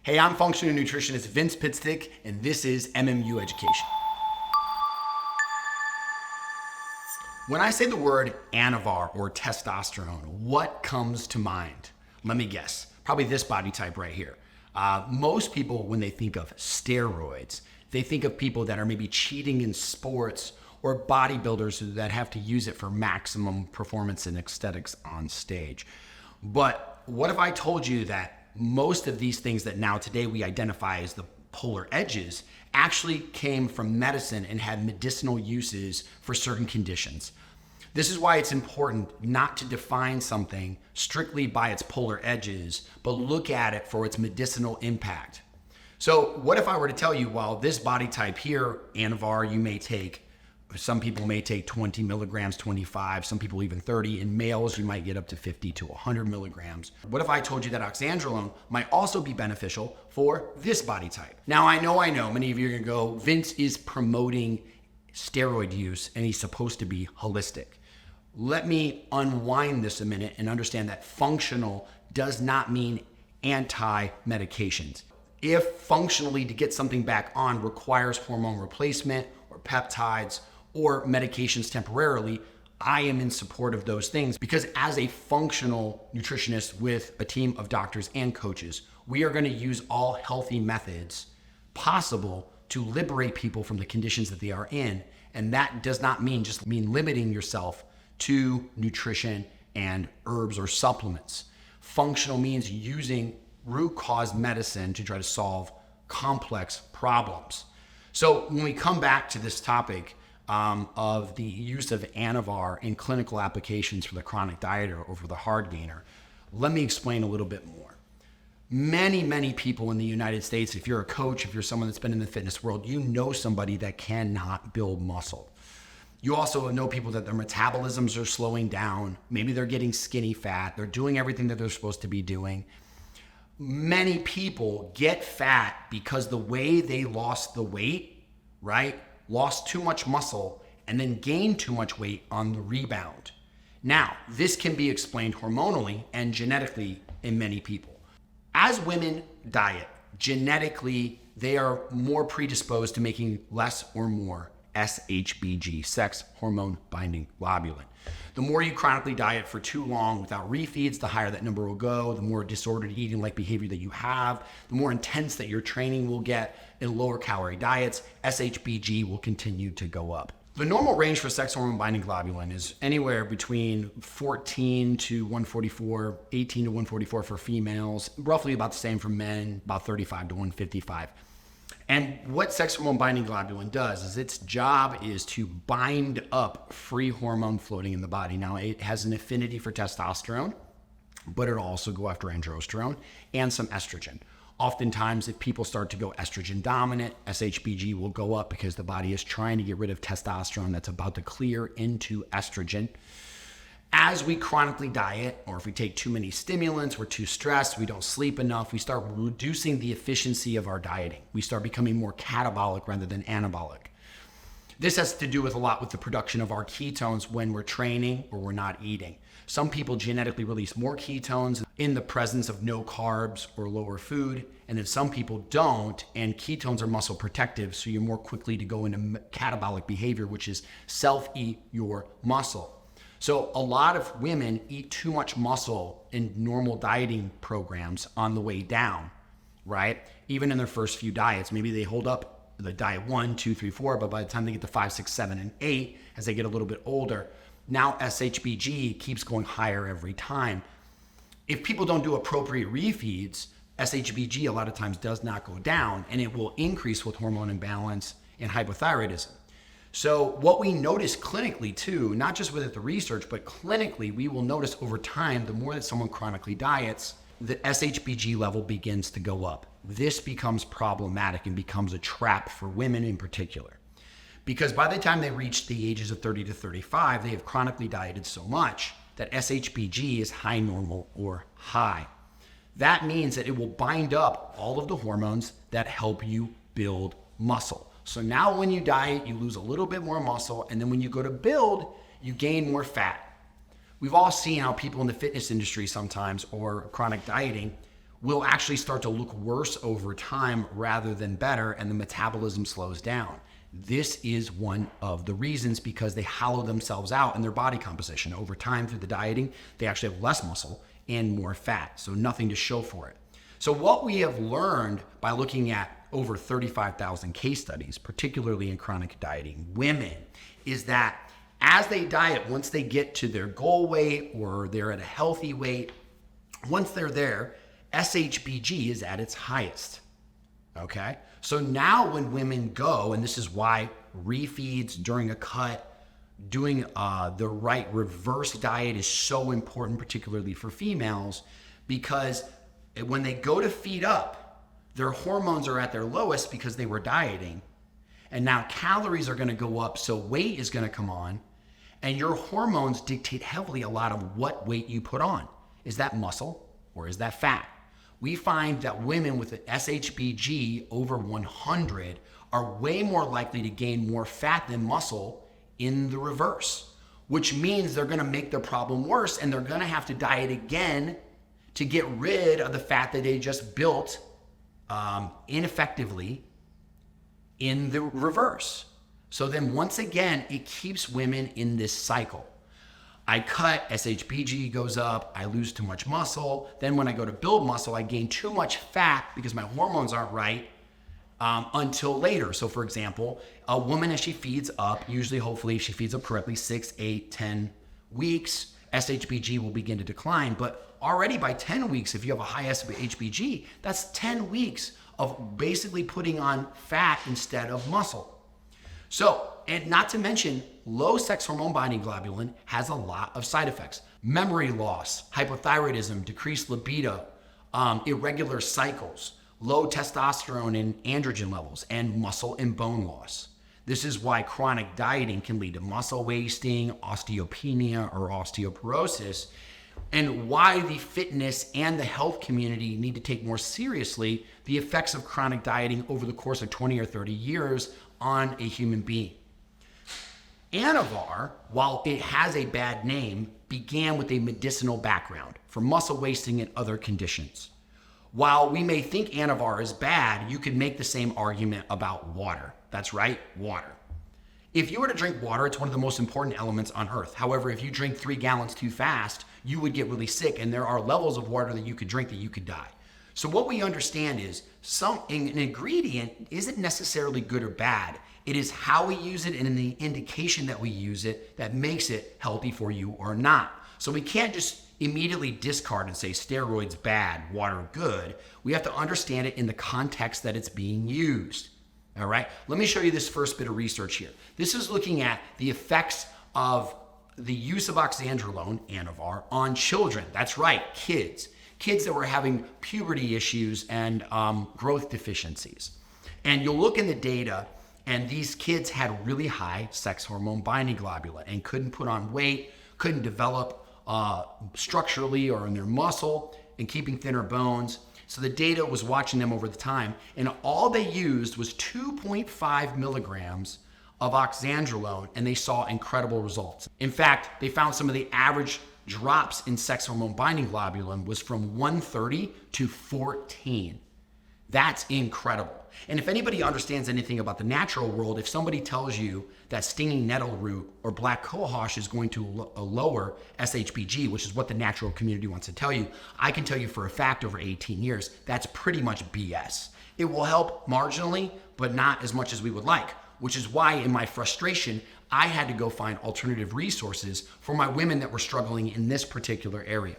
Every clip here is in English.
Hey, I'm functional nutritionist Vince Pitstick, and this is MMU Education. When I say the word Anavar or testosterone, what comes to mind? Let me guess. Probably this body type right here. Most people, when they think of steroids, they think of people that are maybe cheating in sports or bodybuilders that have to use it for maximum performance and aesthetics on stage. But what if I told you that most of these things that now today we identify as the polar edges actually came from medicine and had medicinal uses for certain conditions? This is why it's important not to define something strictly by its polar edges, but look at it for its medicinal impact. So what if I were to tell you, well, this body type here, Anavar, you may take, some people may take 20 milligrams, 25, some people even 30. In males, you might get up to 50 to 100 milligrams. What if I told you that Oxandrolone might also be beneficial for this body type? Now, I know, many of you are gonna go, Vince is promoting steroid use and he's supposed to be holistic. Let me unwind this a minute and understand that functional does not mean anti-medications. If functionally to get something back on requires hormone replacement or peptides or medications temporarily, I am in support of those things because as a functional nutritionist with a team of doctors and coaches, we are going to use all healthy methods possible to liberate people from the conditions that they are in. And that does not mean limiting yourself to nutrition and herbs or supplements. Functional means using root cause medicine to try to solve complex problems. So when we come back to this topic of the use of Anavar in clinical applications for the chronic dieter or for the hard gainer, let me explain a little bit more. Many people in the United States, if you're a coach, if you're someone that's been in the fitness world, you know somebody that cannot build muscle. You also know people that their metabolisms are slowing down. Maybe they're getting skinny fat. They're doing everything that they're supposed to be doing. Many people get fat because the way they lost the weight, right? Lost too much muscle and then gained too much weight on the rebound. Now, this can be explained hormonally and genetically in many people. As women diet, genetically, they are more predisposed to making less or more SHBG, sex hormone binding globulin. The more you chronically diet for too long without refeeds, the higher that number will go, the more disordered eating like behavior that you have, the more intense that your training will get. In lower calorie diets, SHBG will continue to go up. The normal range for sex hormone binding globulin is anywhere between 14 to 144, 18 to 144 for females, roughly about the same for men, about 35 to 155. And what sex hormone binding globulin does is its job is to bind up free hormone floating in the body. Now, it has an affinity for testosterone, but it'll also go after androsterone and some estrogen. Oftentimes, if people start to go estrogen dominant, SHBG will go up because the body is trying to get rid of testosterone that's about to clear into estrogen. As we chronically diet, or if we take too many stimulants, we're too stressed, we don't sleep enough, we start reducing the efficiency of our dieting. We start becoming more catabolic rather than anabolic. This has to do with a lot with the production of our ketones when we're training or we're not eating. Some people genetically release more ketones in the presence of no carbs or lower food, and then some people don't, and ketones are muscle protective, so you're more quickly to go into catabolic behavior, which is self-eat your muscle. So a lot of women eat too much muscle in normal dieting programs on the way down, right? Even in their first few diets, maybe they hold up the diet 1, 2, 3, 4, but by the time they get to 5, 6, 7, and 8, as they get a little bit older, now SHBG keeps going higher every time. If people don't do appropriate refeeds, SHBG a lot of times does not go down, and it will increase with hormone imbalance and hypothyroidism. So what we notice clinically too, not just with the research, but clinically, we will notice over time, the more that someone chronically diets, the SHBG level begins to go up. This becomes problematic and becomes a trap for women in particular. Because by the time they reach the ages of 30 to 35, they have chronically dieted so much that SHBG is high normal or high. That means that it will bind up all of the hormones that help you build muscle. So now when you diet, you lose a little bit more muscle, and then when you go to build, you gain more fat. We've all seen how people in the fitness industry sometimes, or chronic dieting, will actually start to look worse over time rather than better, and the metabolism slows down. This is one of the reasons, because they hollow themselves out in their body composition. Over time through the dieting, they actually have less muscle and more fat, so nothing to show for it. So what we have learned by looking at over 35,000 case studies, particularly in chronic dieting women, is that as they diet, once they get to their goal weight or they're at a healthy weight, once they're there, SHBG is at its highest. Okay? So now when women go, and this is why refeeds during a cut, doing the right reverse diet is so important, particularly for females, because when they go to feed up, their hormones are at their lowest because they were dieting. And now calories are going to go up, so weight is going to come on, and your hormones dictate heavily a lot of what weight you put on. Is that muscle or is that fat? We find that women with an SHBG over 100 are way more likely to gain more fat than muscle in the reverse, which means they're going to make their problem worse, and they're going to have to diet again to get rid of the fat that they just built ineffectively in the reverse. So then once again, it keeps women in this cycle. I cut, SHBG goes up, I lose too much muscle. Then when I go to build muscle, I gain too much fat because my hormones aren't right until later. So for example, a woman, as she feeds up, usually hopefully if she feeds up correctly, 6, 8, 10 weeks, SHBG will begin to decline. But already by 10 weeks, if you have a high SHBG, that's 10 weeks of basically putting on fat instead of muscle. So, and not to mention, low sex hormone binding globulin has a lot of side effects. Memory loss, hypothyroidism, decreased libido, irregular cycles, low testosterone and androgen levels, and muscle and bone loss. This is why chronic dieting can lead to muscle wasting, osteopenia, or osteoporosis, and why the fitness and the health community need to take more seriously the effects of chronic dieting over the course of 20 or 30 years on a human being. Anavar, while it has a bad name, began with a medicinal background for muscle wasting and other conditions. While we may think Anavar is bad, you could make the same argument about water. That's right, water. If you were to drink water, it's one of the most important elements on earth. However, if you drink 3 gallons too fast, you would get really sick, and there are levels of water that you could drink that you could die. So what we understand is an ingredient isn't necessarily good or bad. It is how we use it and the indication that we use it that makes it healthy for you or not. So we can't just immediately discard and say steroids bad, water good. We have to understand it in the context that it's being used. All right, let me show you this first bit of research here. This is looking at the effects of the use of Oxandrolone, Anavar, on children. That's right, kids that were having puberty issues and growth deficiencies. And you'll look in the data, and these kids had really high sex hormone binding globulin and couldn't put on weight, couldn't develop structurally or in their muscle, and keeping thinner bones. So the data was watching them over the time, and all they used was 2.5 milligrams of Oxandrolone, and they saw incredible results. In fact, they found some of the average drops in sex hormone binding globulin was from 130 to 14. That's incredible. And if anybody understands anything about the natural world, if somebody tells you that stinging nettle root or black cohosh is going to lower SHBG, which is what the natural community wants to tell you, I can tell you for a fact over 18 years, that's pretty much BS. It will help marginally, but not as much as we would like, which is why in my frustration, I had to go find alternative resources for my women that were struggling in this particular area,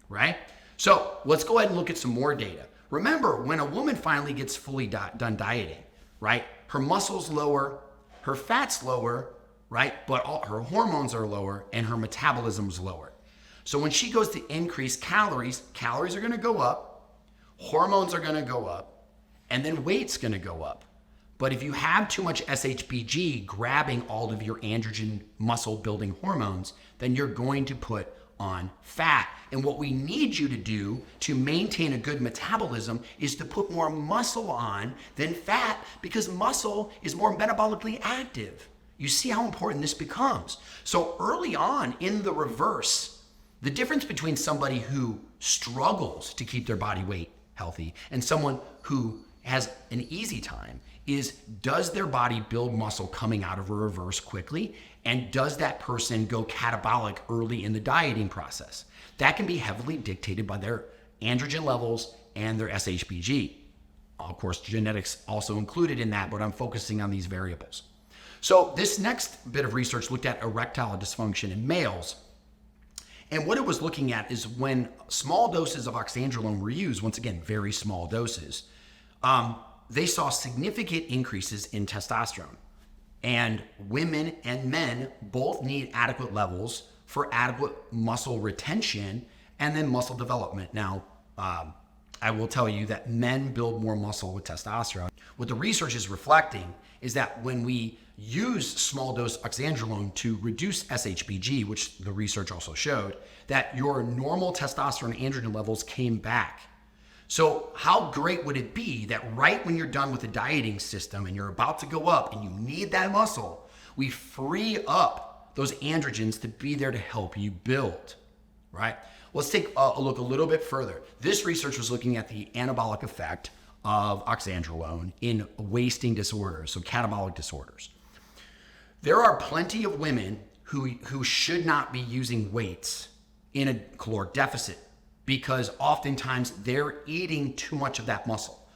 right? So let's go ahead and look at some more data. Remember, when a woman finally gets fully done dieting, right, her muscle's lower, her fat's lower, right, but all her hormones are lower and her metabolism's lower. So when she goes to increase calories are gonna go up, hormones are gonna go up, and then weight's gonna go up. But if you have too much SHBG grabbing all of your androgen muscle building hormones, then you're going to put on fat. And what we need you to do to maintain a good metabolism is to put more muscle on than fat, because muscle is more metabolically active. You see how important this becomes. So early on in the reverse, the difference between somebody who struggles to keep their body weight healthy, and someone who has an easy time is, does their body build muscle coming out of a reverse quickly? And does that person go catabolic early in the dieting process? That can be heavily dictated by their androgen levels and their SHBG. Of course, genetics also included in that, but I'm focusing on these variables. So this next bit of research looked at erectile dysfunction in males. And what it was looking at is when small doses of oxandrolone were used, once again, very small doses, they saw significant increases in testosterone. And women and men both need adequate levels for adequate muscle retention and then muscle development. Now, I will tell you that men build more muscle with testosterone. What the research is reflecting is that when we use small dose oxandrolone to reduce SHBG, which the research also showed, that your normal testosterone and androgen levels came back. So how great would it be that right when you're done with the dieting system and you're about to go up and you need that muscle, we free up those androgens to be there to help you build, right? Let's take a look a little bit further. This research was looking at the anabolic effect of oxandrolone in wasting disorders, so catabolic disorders. There are plenty of women who should not be using weights in a caloric deficit, because oftentimes they're eating too much of that muscle.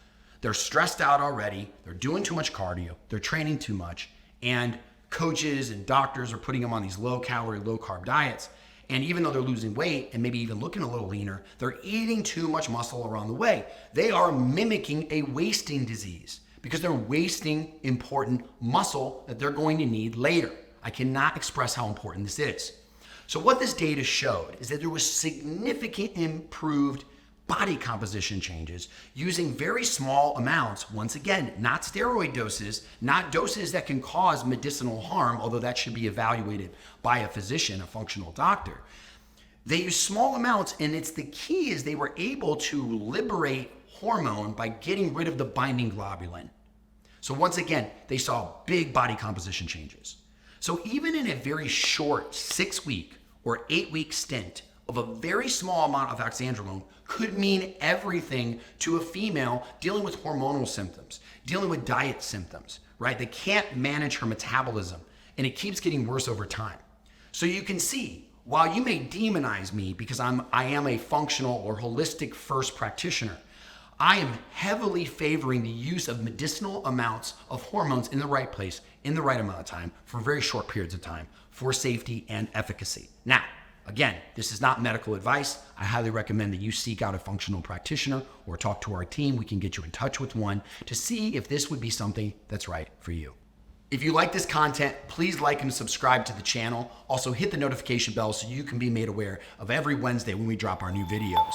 They're stressed out already, they're doing too much cardio, they're training too much, and coaches and doctors are putting them on these low calorie, low carb diets. And even though they're losing weight and maybe even looking a little leaner, they're eating too much muscle around the way. They are mimicking a wasting disease because they're wasting important muscle that they're going to need later. I cannot express how important this is. So what this data showed is that there was significant improved body composition changes using very small amounts. Once again, not steroid doses, not doses that can cause medicinal harm, although that should be evaluated by a physician, a functional doctor. They used small amounts, and it's the key is they were able to liberate hormone by getting rid of the binding globulin. So once again, they saw big body composition changes. So even in a very short 6-week or 8-week stint of a very small amount of oxandrolone could mean everything to a female dealing with hormonal symptoms, dealing with diet symptoms, right? They can't manage her metabolism, and it keeps getting worse over time. So you can see, while you may demonize me because I am a functional or holistic first practitioner, I am heavily favoring the use of medicinal amounts of hormones in the right place, in the right amount of time, for very short periods of time, for safety and efficacy. Now, again, this is not medical advice. I highly recommend that you seek out a functional practitioner or talk to our team. We can get you in touch with one to see if this would be something that's right for you. If you like this content, please like and subscribe to the channel. Also hit the notification bell so you can be made aware of every Wednesday when we drop our new videos.